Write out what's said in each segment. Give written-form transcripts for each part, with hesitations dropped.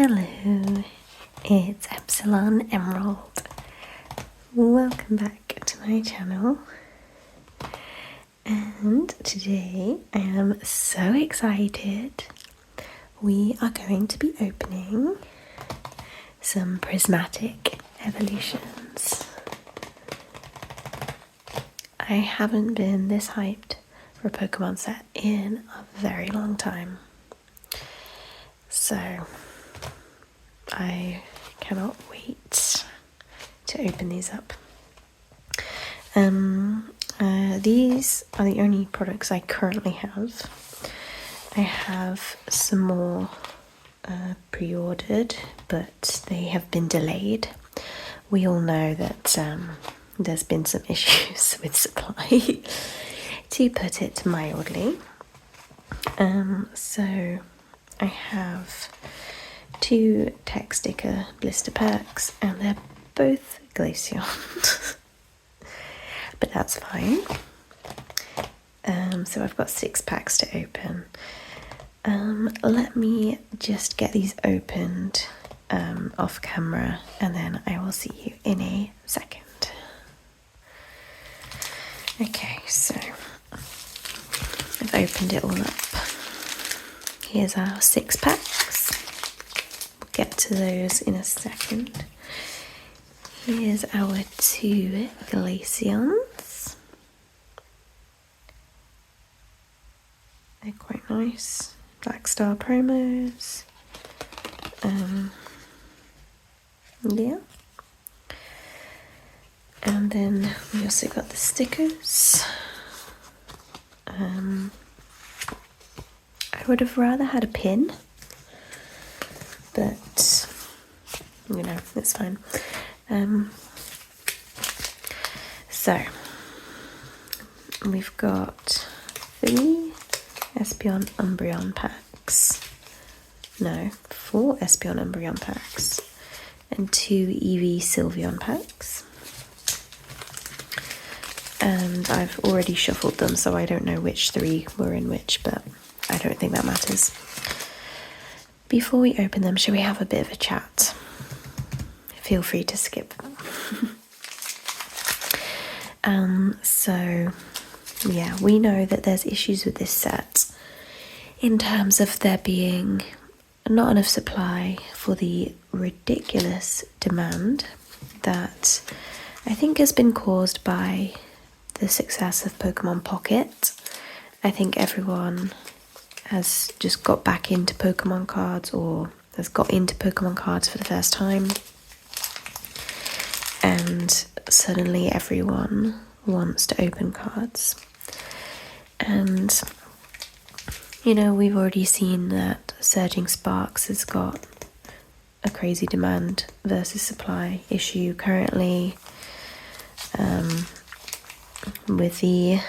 Hello, it's Epsilon Emerald. Welcome back to my channel. And today I am so excited. We are going to be opening some Prismatic evolutions. I haven't been this hyped for a Pokemon set in a very long time. So I cannot wait to open these up. These are the only products I currently have. I have some more pre-ordered, but they have been delayed. We all know that there's been some issues with supply, to put it mildly. So I have 2 tech sticker blister packs, and they're both Glaceon. But that's fine. So I've got 6 packs to open. Let me just get these opened off camera, and then I will see you in a second. Okay, so I've opened it all up. Here's our 6 packs. We'll get to those in a second. Here's our 2 Glaceons. They're quite nice. Black Star promos. Yeah. And then we also got the stickers. I would have rather had a pin, but you know, it's fine. So we've got 3 Espeon Umbreon packs. No, 4 Espeon Umbreon packs and 2 Eevee Sylveon packs. And I've already shuffled them, so I don't know which 3 were in which, but I don't think that matters. Before we open them, shall we have a bit of a chat? Feel free to skip. So yeah, we know that there's issues with this set in terms of there being not enough supply for the ridiculous demand that I think has been caused by the success of Pokemon Pocket. I think everyone has just got back into Pokemon cards, or has got into Pokemon cards for the first time, and suddenly everyone wants to open cards. And you know, we've already seen that Surging Sparks has got a crazy demand versus supply issue currently, with the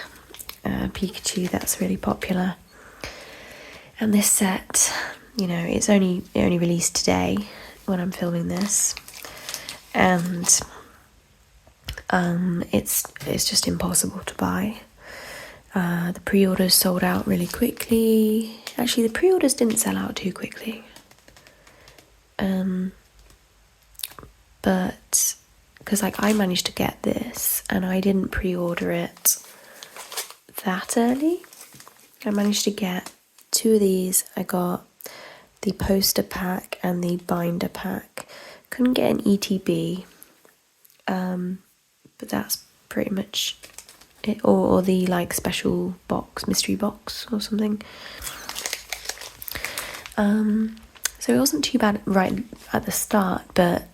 Pikachu that's really popular. And this set, you know, it only released today when I'm filming this, and it's just impossible to buy. The pre-orders sold out really quickly. Actually, the pre-orders didn't sell out too quickly. But because like I managed to get this and I didn't pre-order it that early. I managed to get 2 of these. I got the poster pack and the binder pack. Couldn't get an ETB, but that's pretty much it, or the like special box, mystery box or something. So it wasn't too bad right at the start, but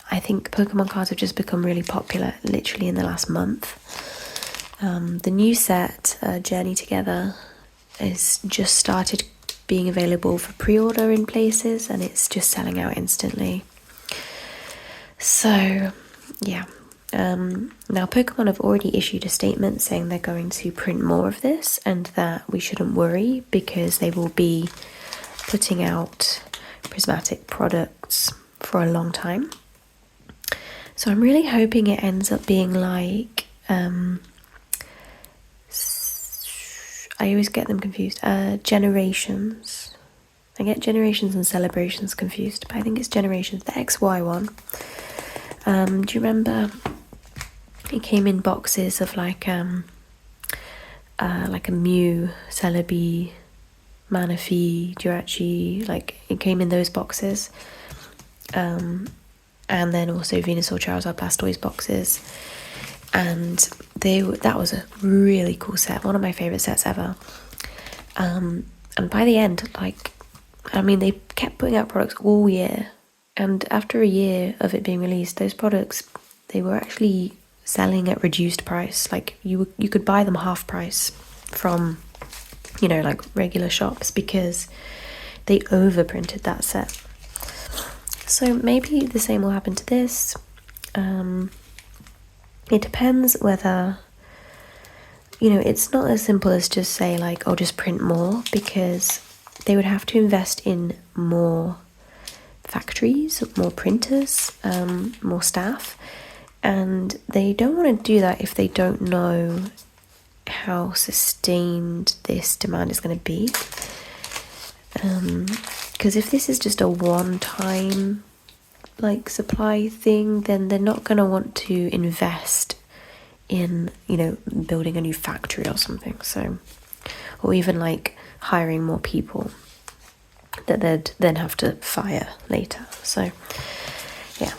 I think Pokemon cards have just become really popular literally in the last month. The new set, Journey Together, is just started being available for pre-order in places, and it's just selling out instantly. So yeah, now Pokemon have already issued a statement saying they're going to print more of this, and that we shouldn't worry because they will be putting out Prismatic products for a long time. So I'm really hoping it ends up being like I always get them confused. Generations. I get Generations and Celebrations confused, but I think it's Generations, the XY one. Do you remember it came in boxes of like a Mew, Celebi, Manaphy, Jirachi, like it came in those boxes. And then also Venusaur, Charizard, Blastoise boxes. And that was a really cool set, one of my favourite sets ever. And by the end, they kept putting out products all year. And after a year of it being released, those products, they were actually selling at reduced price. Like you could buy them half price from, like regular shops, because they overprinted that set. So maybe the same will happen to this. It depends whether, it's not as simple as just say like, oh, just print more, because they would have to invest in more factories, more printers, more staff, and they don't want to do that if they don't know how sustained this demand is going to be. Because if this is just a one-time supply thing, then they're not going to want to invest in building a new factory or something, so, or even hiring more people that they'd then have to fire later. So yeah.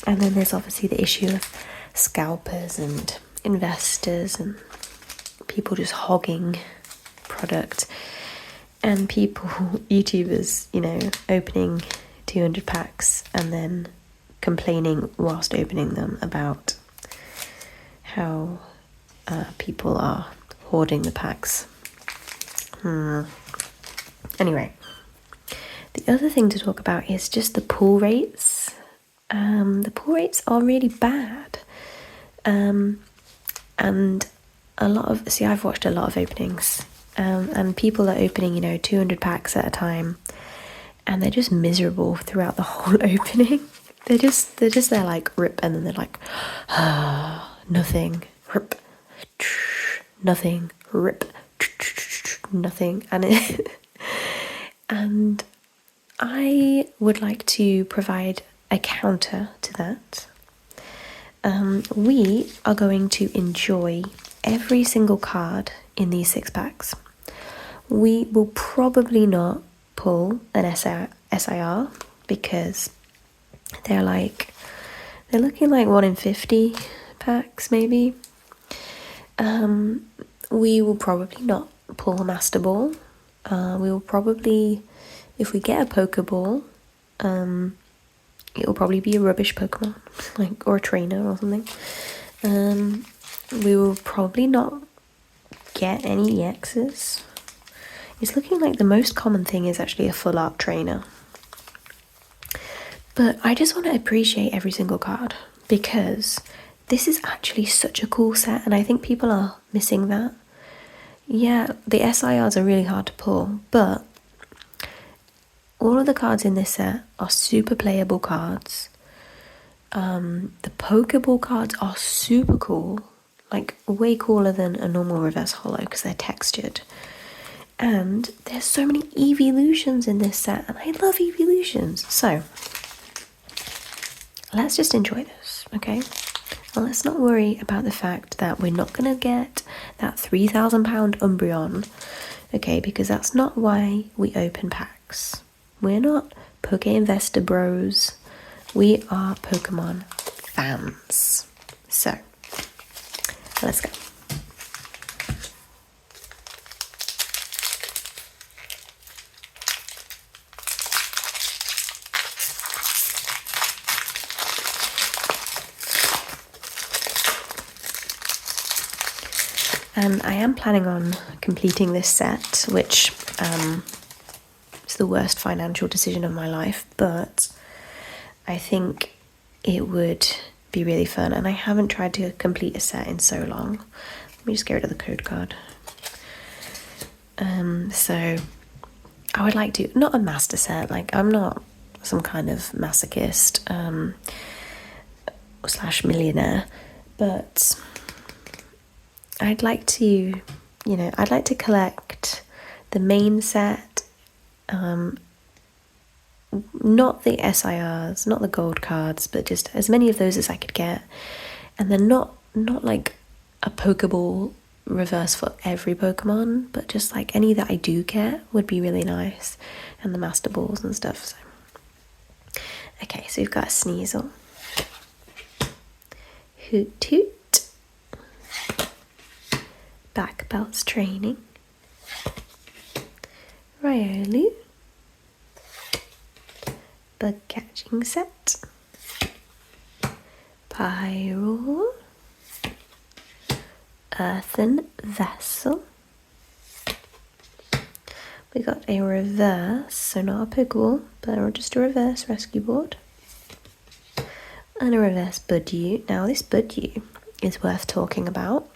And then there's obviously the issue of scalpers and investors and people just hogging product, and people, YouTubers, opening 200 packs and then complaining whilst opening them about how people are hoarding the packs. Anyway, the other thing to talk about is just the pull rates. The pull rates are really bad. And I've watched a lot of openings, and people are opening, 200 packs at a time, and they're just miserable throughout the whole opening. They're just there like rip, and then they're like, nothing, rip, nothing, rip, nothing, and I would like to provide a counter to that. We are going to enjoy every single card in these 6 packs. We will probably not pull an SIR because they're looking like 1 in 50 packs maybe. We will probably not pull a Master Ball. We will probably, if we get a Pokeball, it will probably be a rubbish Pokemon, or a trainer or something. We will probably not get any EXs. It's looking like the most common thing is actually a full art trainer. But I just want to appreciate every single card, because this is actually such a cool set, and I think people are missing that. Yeah, the SIRs are really hard to pull, but all of the cards in this set are super playable cards. The Pokeball cards are super cool, way cooler than a normal reverse holo because they're textured. And there's so many evolutions in this set, and I love evolutions. So let's just enjoy this, okay? Well, let's not worry about the fact that we're not going to get that £3,000 Umbreon, okay? Because that's not why we open packs. We're not Poke Investor bros. We are Pokemon fans. So, let's go. And I am planning on completing this set, which is the worst financial decision of my life, but I think it would be really fun. And I haven't tried to complete a set in so long. Let me just get rid of the code card. So I would like to, not a master set, I'm not some kind of masochist / millionaire, but I'd like to collect the main set, not the SIRs, not the gold cards, but just as many of those as I could get. And then not like a Pokeball reverse for every Pokemon, but just like any that I do get would be really nice. And the Master Balls and stuff. So. Okay, so we've got a Sneasel. Hoot Toot. Black Belts Training. Riolu. Bug Catching Set. Pyro. Earthen Vessel. We got a reverse, so not a Pokeball, but just a reverse rescue board. And a reverse Budew. Now this Budew is worth talking about.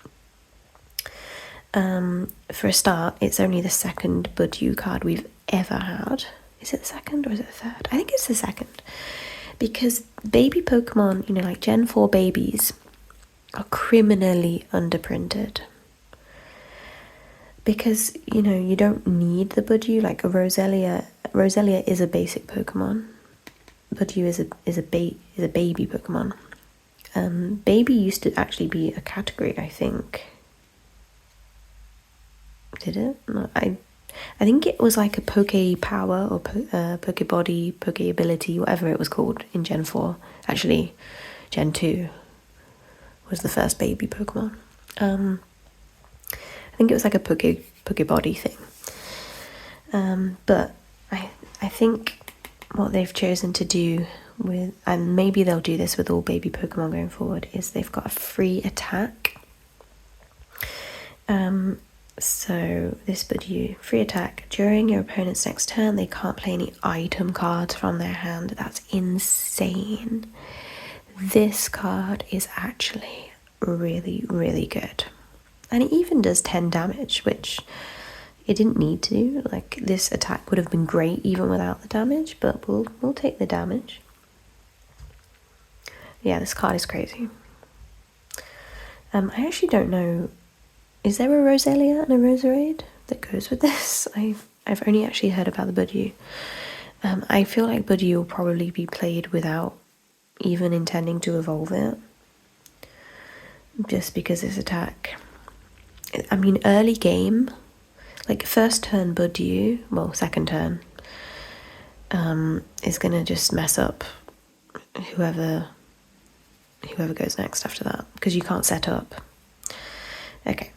For a start, it's only the second Budew card we've ever had. Is it the second or is it the third? I think it's the second. Because baby Pokemon, like Gen 4 babies, are criminally underprinted. Because, you don't need the Budew, like a Roselia. Roselia is a basic Pokemon. Budew is a baby Pokemon. Baby used to actually be a category, I think. Did it? No, I think it was like a Poke Power or Poke Body, Poke Ability, whatever it was called in Gen 4. Actually, Gen 2 was the first baby Pokemon. I think it was like a Poke Body thing. But I think what they've chosen to do with, and maybe they'll do this with all baby Pokemon going forward, is they've got a free attack. So this Budew, free attack. During your opponent's next turn, they can't play any item cards from their hand. That's insane. This card is actually really, really good. And it even does 10 damage, which it didn't need to. Like, this attack would have been great even without the damage, but we'll take the damage. Yeah, this card is crazy. I actually don't know. Is there a Roselia and a Roserade that goes with this? I've only actually heard about the Budew. I feel like Budew will probably be played without even intending to evolve it. Just because this attack... I mean, early game, like first turn Budew, well, second turn, is going to just mess up whoever goes next after that, because you can't set up. Okay.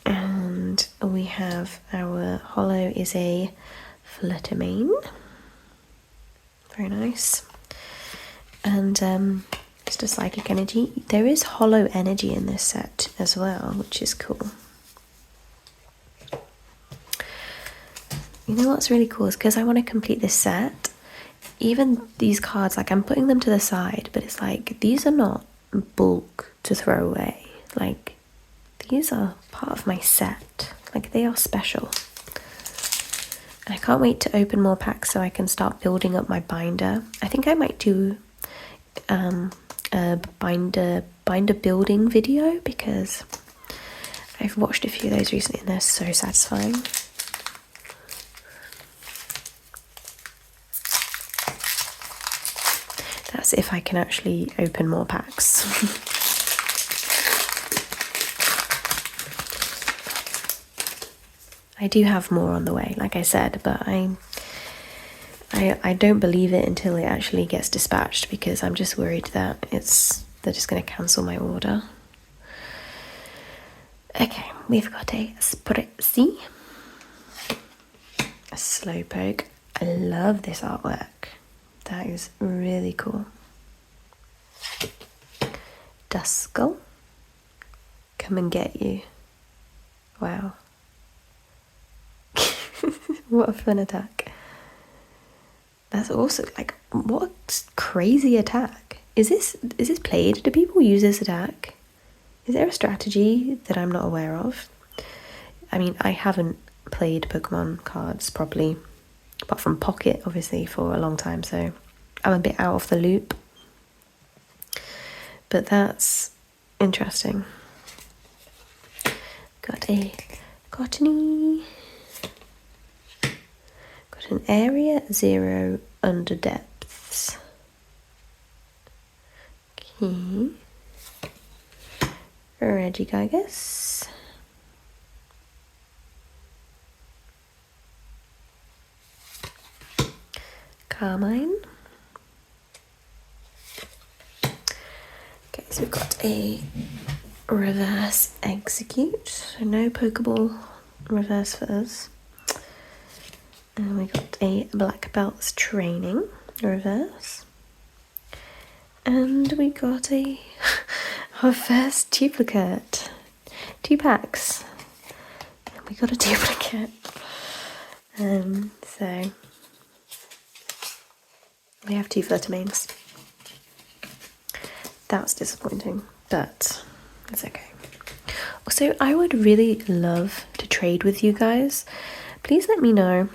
And we have our holo is a Fluttermane. Very nice. And just a Psychic Energy. There is holo energy in this set as well, which is cool. You know what's really cool is because I want to complete this set, even these cards, like I'm putting them to the side, but it's like these are not bulk to throw away. Like, these are part of my set. Like, they are special. And I can't wait to open more packs so I can start building up my binder. I think I might do a binder building video, because I've watched a few of those recently and they're so satisfying. That's if I can actually open more packs. I do have more on the way, like I said, but I don't believe it until it actually gets dispatched, because I'm just worried that they're just going to cancel my order. Okay, we've got a Spritzy, a Slowpoke. I love this artwork. That is really cool. Duskull, come and get you. Wow. What a fun attack. That's also, like, what a crazy attack. Is this played? Do people use this attack? Is there a strategy that I'm not aware of? I mean, I haven't played Pokemon cards properly, apart from Pocket, obviously, for a long time, so I'm a bit out of the loop. But that's interesting. Got a Cottony. Got an Area 0 under depths. Okay. Regigigas. Carmine. Okay, so we've got a reverse execute, so no Pokeball reverse for us. And we got a black belts training reverse. And we got our first duplicate. 2 packs. And we got a duplicate. So we have 2 Fluttermanes. That's disappointing, but it's okay. Also, I would really love to trade with you guys. Please let me know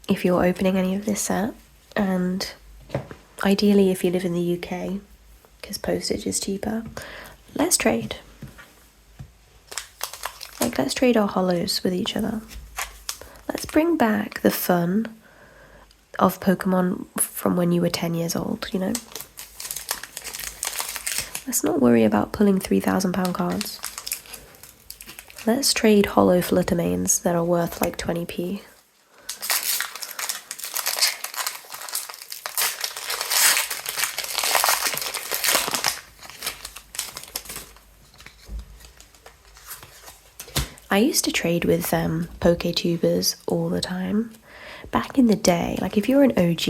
if you're opening any of this set, and ideally if you live in the UK, because postage is cheaper. Let's trade. Like, let's trade our holos with each other. Let's bring back the fun of Pokemon from when you were 10 years old, you know? Let's not worry about pulling £3,000 cards. Let's trade holo Fluttermanes that are worth like 20p. I used to trade with PokeTubers all the time. Back in the day, like if you're an OG,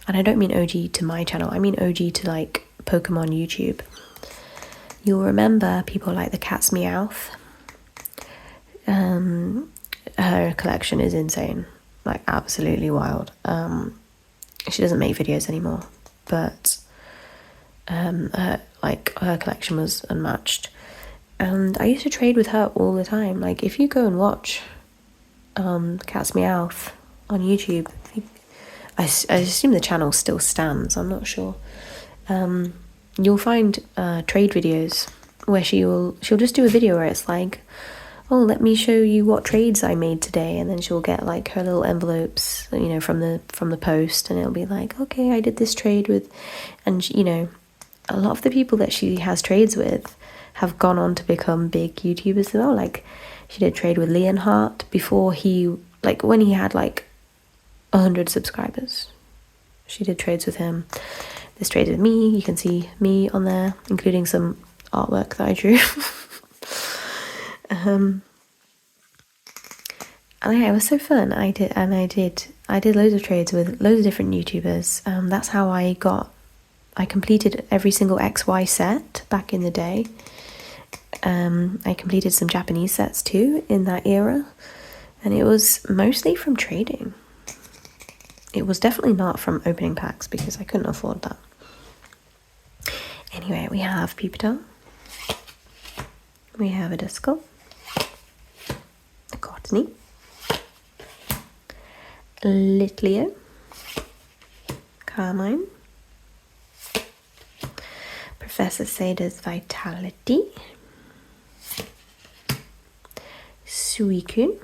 and I don't mean OG to my channel, I mean OG to like Pokemon YouTube, you'll remember people like the Cat's Meowth. Her collection is insane, like absolutely wild. She doesn't make videos anymore, but her collection was unmatched. And I used to trade with her all the time. Like if you go and watch Cat's Meowth on YouTube, I assume the channel still stands, I'm not sure. You'll find trade videos where she'll just do a video where it's like, oh, let me show you what trades I made today, and then she'll get like her little envelopes, you know, from the post, and it'll be like, okay, I did this trade with, and you know, a lot of the people that she has trades with have gone on to become big YouTubers as well. Like she did trade with Leonhardt before he, like when he had like 100 subscribers. She did trades with him. This trade with me, you can see me on there, including some artwork that I drew. And yeah, it was so fun. I did loads of trades with loads of different YouTubers. That's how I completed every single XY set back in the day. I completed some Japanese sets too in that era, and it was mostly from trading. It was definitely not from opening packs because I couldn't afford that. Anyway, we have Pupitar, we have a Duskull, a Cottony, Litleo, Carmine, Professor Sada's Vitality, Suicune.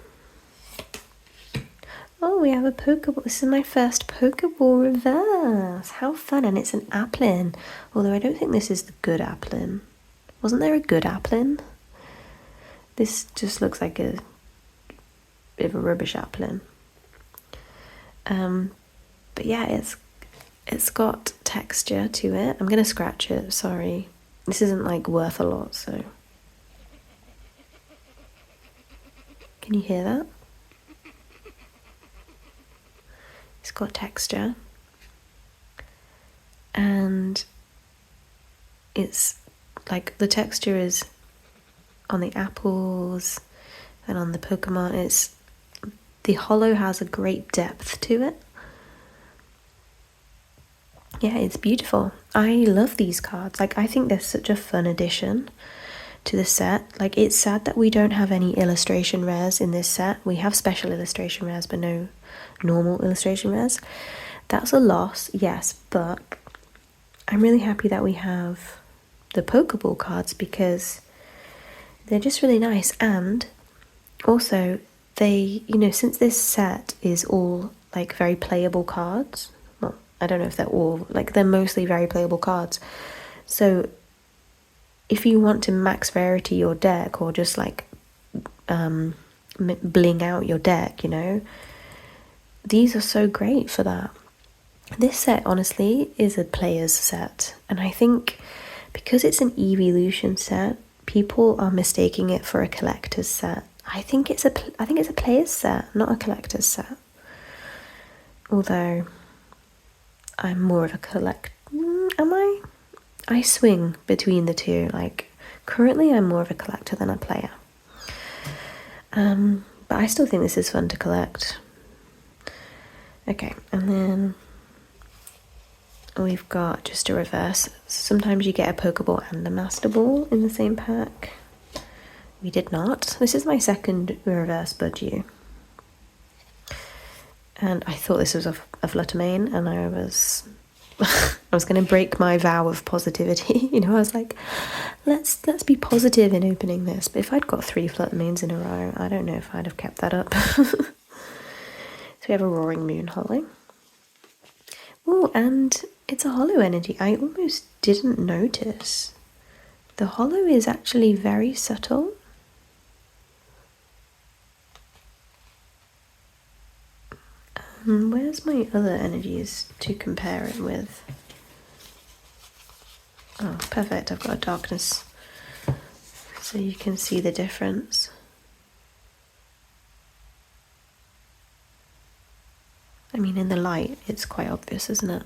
Oh, we have a Pokeball. This is my first Pokeball reverse. How fun. And it's an Applin. Although I don't think this is the good Applin. Wasn't there a good Applin? This just looks like a bit of a rubbish Applin. But yeah, it's got texture to it. I'm going to scratch it. Sorry. This isn't like worth a lot, so. Can you hear that? It's got texture, and it's like the texture is on the apples and on the Pokemon. The holo has a great depth to it. Yeah, it's beautiful. I love these cards. Like, I think they're such a fun addition to the set. Like, it's sad that we don't have any illustration rares in this set. We have special illustration rares, but no normal illustration rares. That's a loss, yes, but I'm really happy that we have the Pokeball cards because they're just really nice. And also, they, you know, since this set is all like very playable cards. Well, I don't know if they're all, like they're mostly very playable cards. So if you want to max rarity your deck, or just like bling out your deck, you know, these are so great for that. This set honestly is a player's set, and I think because it's an evolution set, people are mistaking it for a collector's set. I think it's a player's set, not a collector's set. Although I'm more of a am I? I swing between the two. Like currently I'm more of a collector than a player. But I still think this is fun to collect. Okay, and then we've got just a reverse. Sometimes you get a Pokeball and a Master Ball in the same pack. We did not. This is my second reverse Budgie. And I thought this was a Fluttermane, and I was I was going to break my vow of positivity. You know, I was like, let's be positive in opening this. But if I'd got 3 Fluttermanes in a row, I don't know if I'd have kept that up. So we have a Roaring Moon Holo. Oh, and it's a holo energy. I almost didn't notice. The holo is actually very subtle. Where's my other energies to compare it with? Oh, perfect. I've got a darkness, so you can see the difference. I mean, in the light, it's quite obvious, isn't it?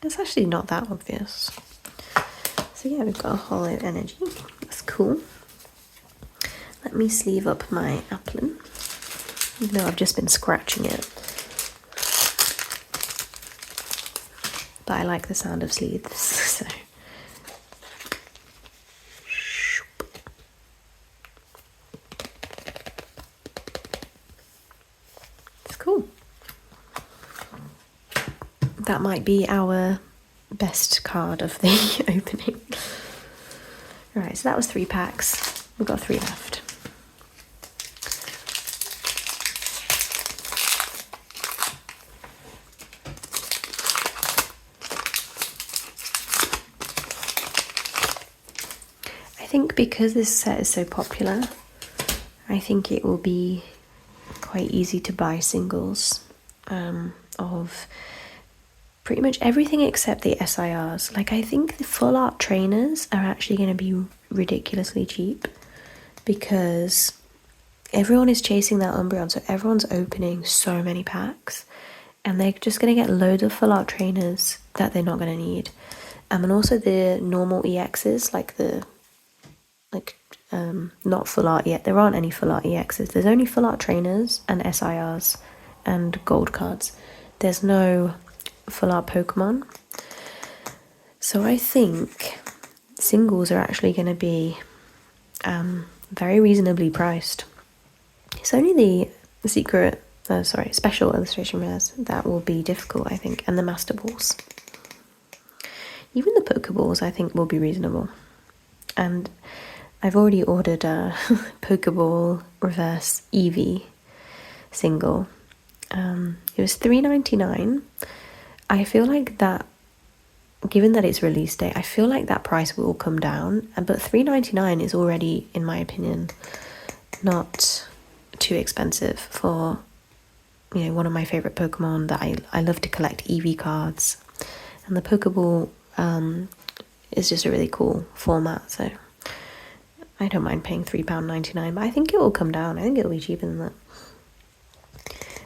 It's actually not that obvious. So yeah, we've got a holo energy. That's cool. Let me sleeve up my Applin, even though I've just been scratching it. But I like the sound of sleeves, so. It's cool. That might be our best card of the opening. Alright, so that was 3 packs. We've got 3 left. I think because this set is so popular, I think it will be quite easy to buy singles of pretty much everything except the SIRs. Like, I think the full art trainers are actually going to be ridiculously cheap because everyone is chasing that Umbreon, so everyone's opening so many packs, and they're just going to get loads of full art trainers that they're not going to need. And also the normal EXs, not full art yet. There aren't any full art EXs. There's only full art trainers and SIRs and gold cards. There's no full art Pokemon. So I think singles are actually going to be very reasonably priced. It's only the special illustration rares that will be difficult, I think, and the Master Balls. Even the Pokeballs, I think, will be reasonable. And I've already ordered a Pokeball Reverse Eevee single. It was $3.99. I feel like that, given that it's release date, I feel like that price will come down. But $3.99 is already, in my opinion, not too expensive for, you know, one of my favorite Pokemon that I love to collect Eevee cards. And the Pokeball is just a really cool format, so I don't mind paying £3.99, but I think it will come down. I think it'll be cheaper than that.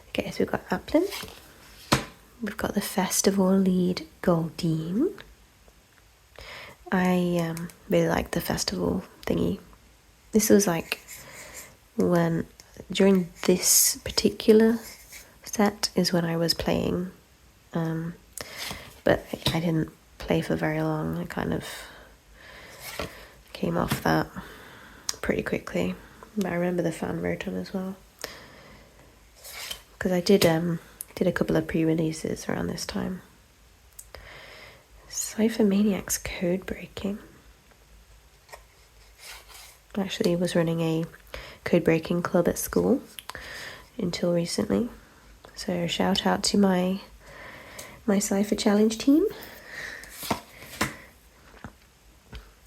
Okay, so we've got Applin. We've got the Festival Lead Goldeen. I really like the festival thingy. This was like when, during this particular set is when I was playing, but I didn't play for very long. I kind of came off that pretty quickly, but I remember the fan Rotom as well, because I did a couple of pre-releases around this time. Cypher Maniac's Code Breaking. I actually was running a code breaking club at school, until recently. So shout out to my Cypher Challenge team.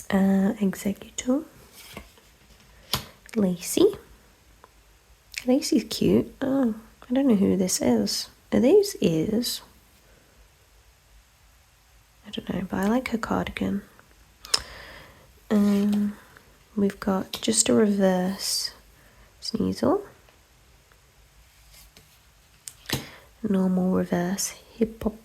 Executor. Lacey. Lacey's cute. Oh, I don't know who this is. Are these ears? I don't know, but I like her cardigan. We've got just a reverse Sneasel. Normal reverse Hippopotas.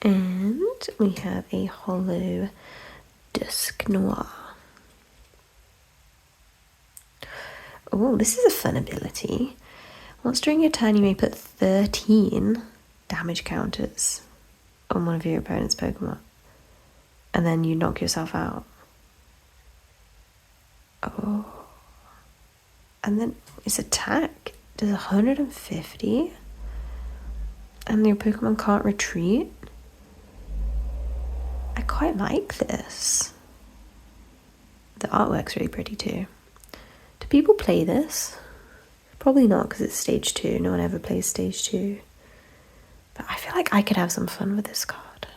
And we have a hollow Dusk Noir. Oh, this is a fun ability. Once during your turn, you may put 13 damage counters on one of your opponent's Pokemon. And then you knock yourself out. Oh. And then its attack does 150. And your Pokemon can't retreat. I quite like this. The artwork's really pretty too. Do people play this? Probably not, because it's stage 2. No one ever plays stage 2. But I feel like I could have some fun with this card.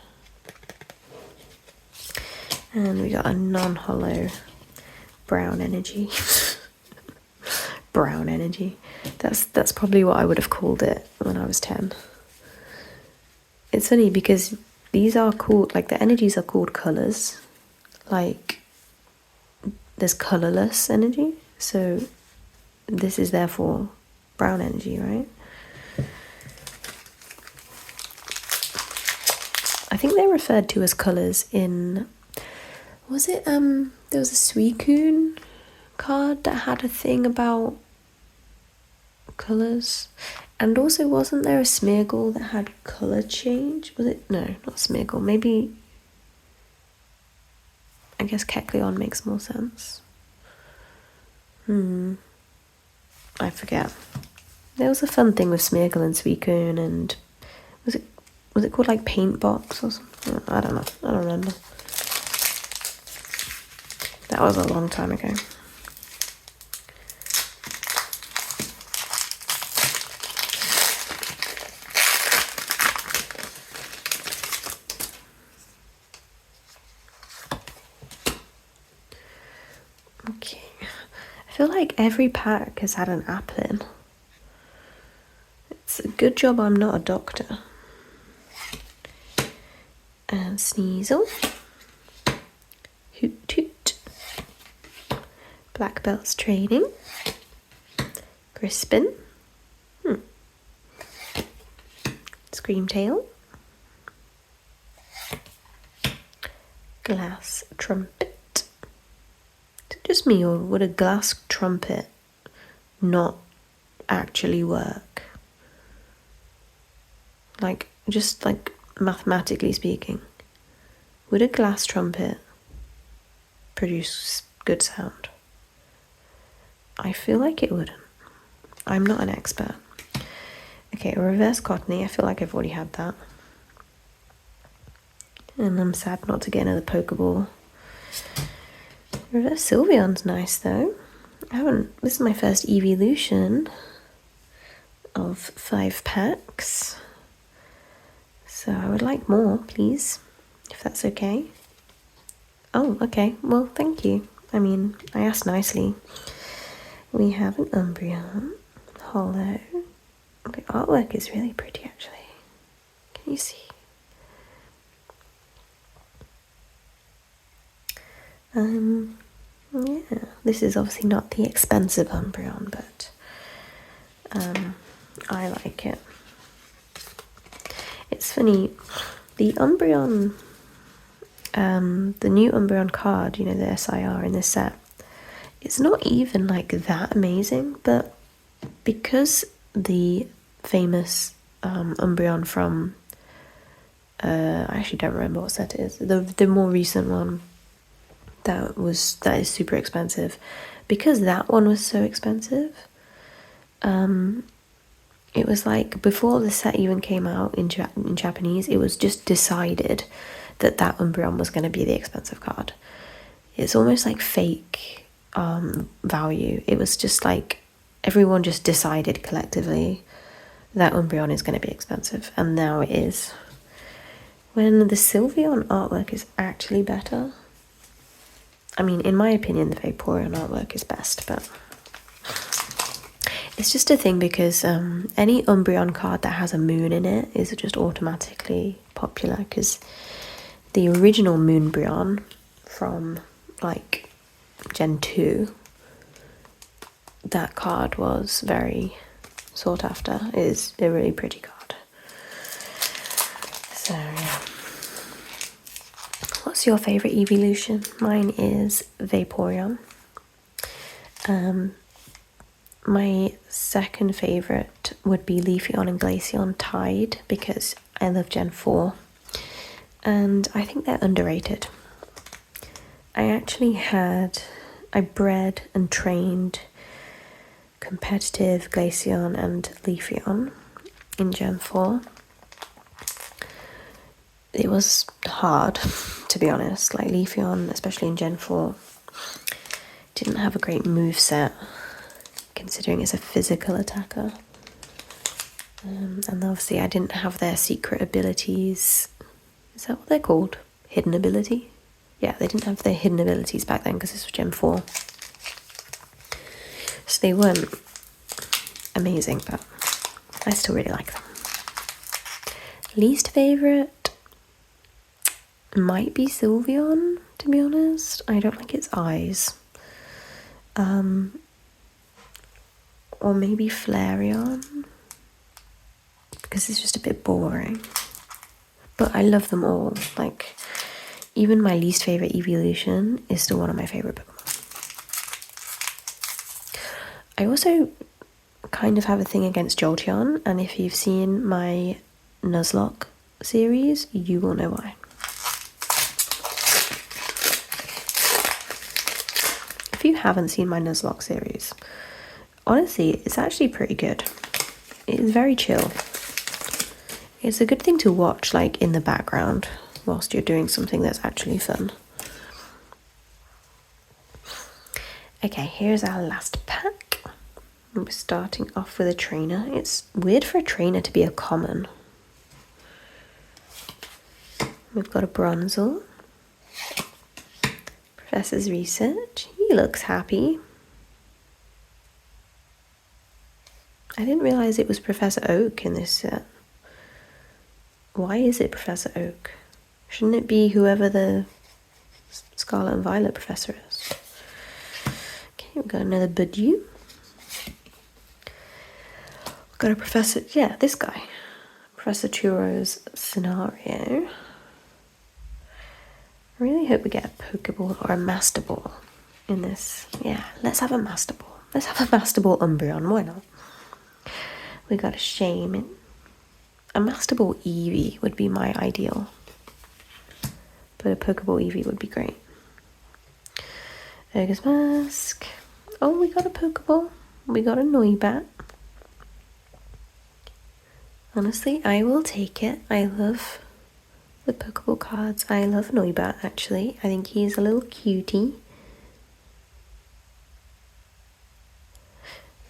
And we got a non-hollow brown energy. Brown energy. That's probably what I would have called it when I was 10. It's funny because these are called, like the energies are called colours. Like there's colourless energy. So this is therefore brown energy, right? I think they're referred to as colours in, was it, there was a Suicune card that had a thing about colours. And also, wasn't there a Smeargle that had colour change? Was it? No, not Smeargle. Maybe, I guess Kecleon makes more sense. I forget. There was a fun thing with Smeargle and Suicune, and was it called like Paint Box or something? I don't know. I don't remember. That was a long time ago. Okay. I feel like every pack has had an app in. It's a good job I'm not a doctor. And Sneasel. Hoot Toot. Black Belts Training. Crispin. Screamtail. Glass Trumpet. Is it just me, or would a glass trumpet not actually work? Like, just like mathematically speaking, would a glass trumpet produce good sound? I feel like it wouldn't. I'm not an expert. Okay, reverse Cottony. I feel like I've already had that. And I'm sad not to get another Pokeball. Reverse Sylveon's nice though. This is my first evolution of 5 packs. So I would like more, please, if that's okay. Oh, okay. Well, thank you. I mean, I asked nicely. We have an Umbreon, hollow. The artwork is really pretty, actually. Can you see? Yeah, this is obviously not the expensive Umbreon, but I like it. It's funny, the Umbreon, the new Umbreon card, you know, the SIR in this set, it's not even like that amazing, but because the famous Umbreon from, I actually don't remember what set it is, the more recent one, that is super expensive, because that one was so expensive. It was like before the set even came out in Japanese, it was just decided that Umbreon was going to be the expensive card. it's almost like fake value. It was just like everyone just decided collectively that Umbreon is going to be expensive, and now it is. When the Sylveon artwork is actually better. I mean, in my opinion, the Vaporeon artwork is best, but it's just a thing because any Umbreon card that has a moon in it is just automatically popular, because the original Moonbreon from like Gen 2, that card was very sought after. It is a really pretty card. So yeah. What's your favourite evolution? Mine is Vaporeon. My second favourite would be Leafeon and Glaceon tied, because I love Gen 4. And I think they're underrated. I bred and trained competitive Glaceon and Leafeon in Gen 4. It was hard, to be honest. Like Leafeon, especially in Gen 4, didn't have a great moveset, considering it's a physical attacker. And obviously I didn't have their secret abilities. Is that what they're called? Hidden ability? Yeah, they didn't have their hidden abilities back then because this was Gen 4. So they weren't amazing, but I still really like them. Least favourite might be Sylveon, to be honest. I don't like its eyes. Or maybe Flareon, because it's just a bit boring. But I love them all. Like, even my least favourite evolution is still one of my favourite Pokemon. I also kind of have a thing against Jolteon, and if you've seen my Nuzlocke series, you will know why. If you haven't seen my Nuzlocke series, honestly, it's actually pretty good. It is very chill. It's a good thing to watch, like, in the background whilst you're doing something that's actually fun. Okay, here's our last pack. We're starting off with a trainer. It's weird for a trainer to be a common. We've got a Bronzor. Professor's Research. He looks happy. I didn't realise it was Professor Oak in this set. Why is it Professor Oak? Shouldn't it be whoever the Scarlet and Violet professor is? Okay, we've got another Budew. We've got a Professor, yeah, this guy. Professor Churro's Scenario. I really hope we get a Pokeball or a Master Ball in this. Yeah, let's have a Master Ball. Let's have a Master Ball Umbreon, why not? We got a Shaman. A Master Ball Eevee would be my ideal. But a Pokeball Eevee would be great. Ogre's Mask. Oh, we got a Pokeball. We got a Noibat. Honestly, I will take it. I love the Pokeball cards. I love Noibat, actually. I think he's a little cutie.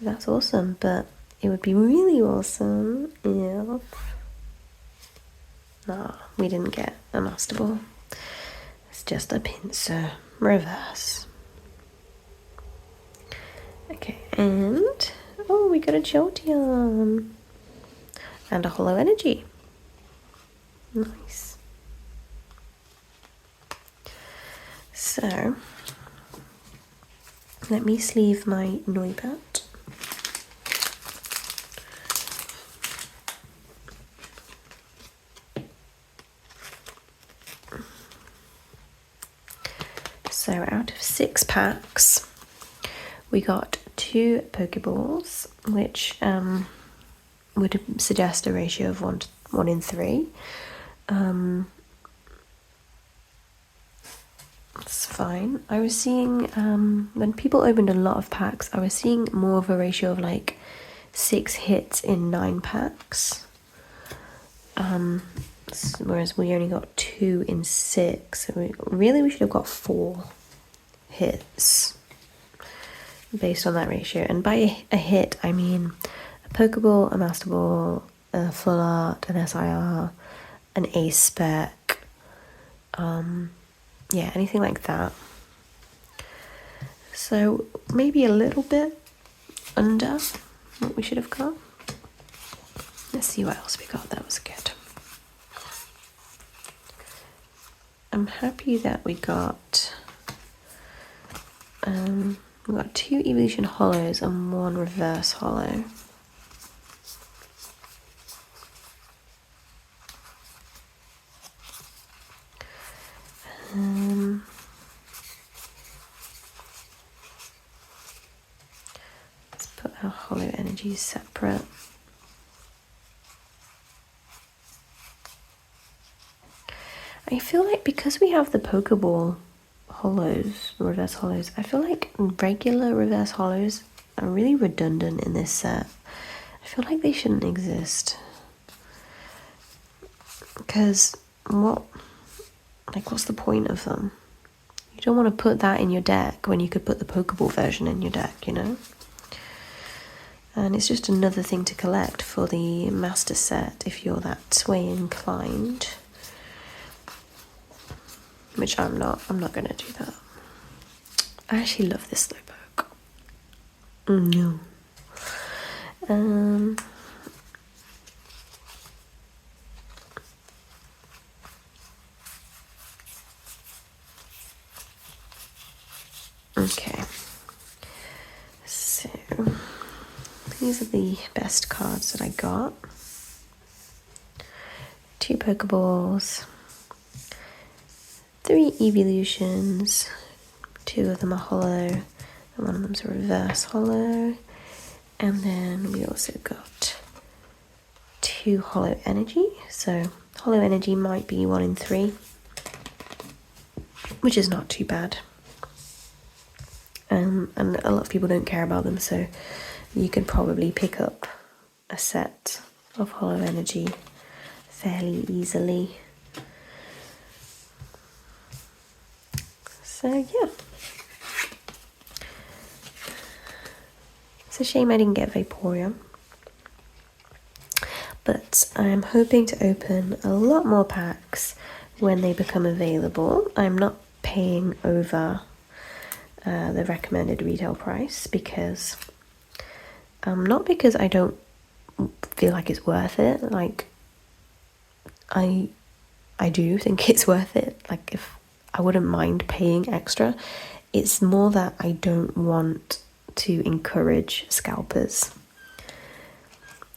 That's awesome, but it would be really awesome if... Nah, we didn't get a Master Ball. It's just a Pinsir reverse. Okay, and... oh, we got a Jolteon. And a Hollow Energy. Nice. So, let me sleeve my Noibat. So out of 6 packs, we got 2 Pokeballs, which would suggest a ratio of 1 in 3. It's fine. I was seeing, when people opened a lot of packs, I was seeing more of a ratio of like 6 hits in 9 packs. Whereas we only got 2 in 6. So we should have got 4. hits based on that ratio. And by a hit, I mean a Pokeball, a Master Ball, a Full Art, an SIR, an Ace Spec, yeah, anything like that. So maybe a little bit under what we should have got. Let's see what else we got. That was good. I'm happy that we got 2 evolution hollows and 1 reverse hollow. Let's put our hollow energies separate. I feel like because we have the Pokeball hollows, reverse hollows, I feel like regular reverse hollows are really redundant in this set. I feel like they shouldn't exist. Because what's the point of them? You don't want to put that in your deck when you could put the Pokeball version in your deck, you know? And it's just another thing to collect for the master set if you're that way inclined. Which I'm not going to do that. I actually love this Slowpoke. No. Okay. So, these are the best cards that I got. 2 Pokeballs. 3 evolutions, 2 of them are hollow, and 1 of them's a reverse hollow. And then we also got 2 hollow energy. So hollow energy might be 1 in 3, which is not too bad. And a lot of people don't care about them, so you can probably pick up a set of hollow energy fairly easily. So yeah, it's a shame I didn't get Vaporeon, but I'm hoping to open a lot more packs when they become available. I'm not paying over the recommended retail price because not because I don't feel like it's worth it. Like I do think it's worth it. Like if I wouldn't mind paying extra. It's more that I don't want to encourage scalpers.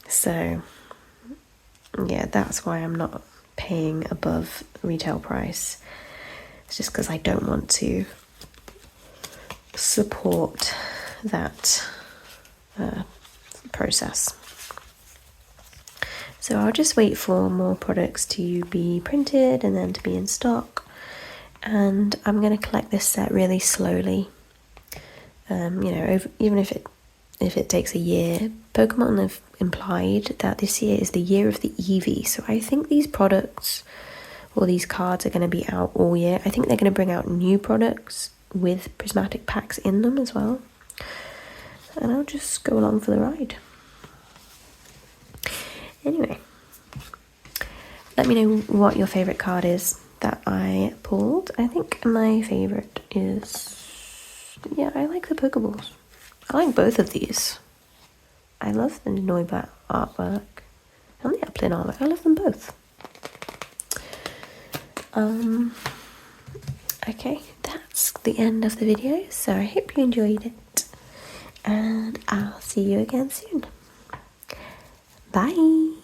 So, yeah, that's why I'm not paying above retail price. It's just because I don't want to support that process. So I'll just wait for more products to be printed and then to be in stock. And I'm going to collect this set really slowly. Even if it takes a year. Pokemon have implied that this year is the year of the Eevee, so I think these products or these cards are going to be out all year. I think they're going to bring out new products with prismatic packs in them as well. And I'll just go along for the ride. Anyway, let me know what your favourite card is that I pulled. I think my favourite is, yeah, I like the Pokeballs. I like both of these. I love the Noibat artwork and the Upland artwork. I love them both. Okay, that's the end of the video. So I hope you enjoyed it. And I'll see you again soon. Bye.